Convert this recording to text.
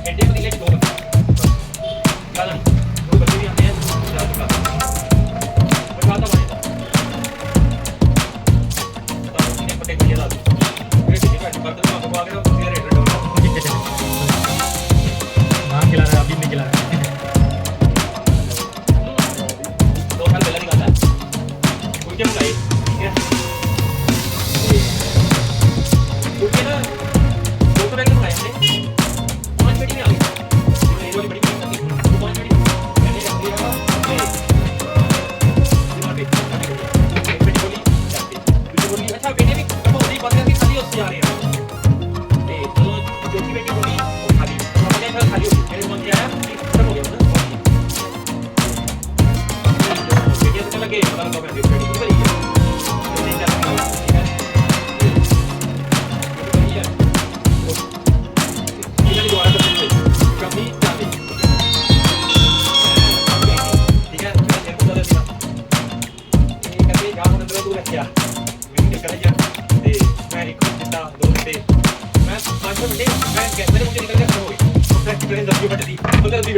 ਐਡੇ ਪਤੀਲੇ 'ਚ 2 ਬੰਦੇ ਜ਼ਿਆਦਾ ਨਹੀਂ 2 ਬੰਦੇ ਵੀ ਆਉਂਦੇ ਆ ਜ਼ਿਆਦਾ ਬਚਾ ਤਾਂ ਬਣੇ ਤਾਂ ਇਹਨੇ ਪੱਟੇ ਕੋਈ ਲਾ ਦੇ ਇਹ ਜਿਹੇ ਘੱਟ ਬਰਤਨ ਪਾ ਕੇ ਉਹ ਤੁਸੀਂ ਰੇਟ ਡਾਊਨ नाम खिला रहा है अभी नहीं खिला रहा है 2 साल पहले की बात है उनके मंगाए ठीक है उनके ना 2 पैकेट मंगाए हमने 5 पेटी में आ गई जो ये वाली बड़ी पैकेट थी वो 5 पेटी मैंने रख दिया था एक पेटी बोली दूसरी बोली अच्छा बेटे भी कब होती बात है कि खाली उससे आ रहे हैं तो चौथी पेटी बोली वो खाली खाली हो गई मेरे मन में आया कि खत्म हो गया ना वीडियो से लगे मतलब कमेंट पेटी की भरी है नहीं जाता ठीक है ये वाली दोबारा करते हैं कमी जाने ठीक है मैं तेरे को बता देता ये करके गांव में अंदर तू रख गया वीडियो कर लिया ते मैं रिकॉर्ड देता 2 घंटे मैं 5 मिनट मैं कैमरे मुझे निकल गया हो गई ट्रेन 10 मिनट थी 15 दी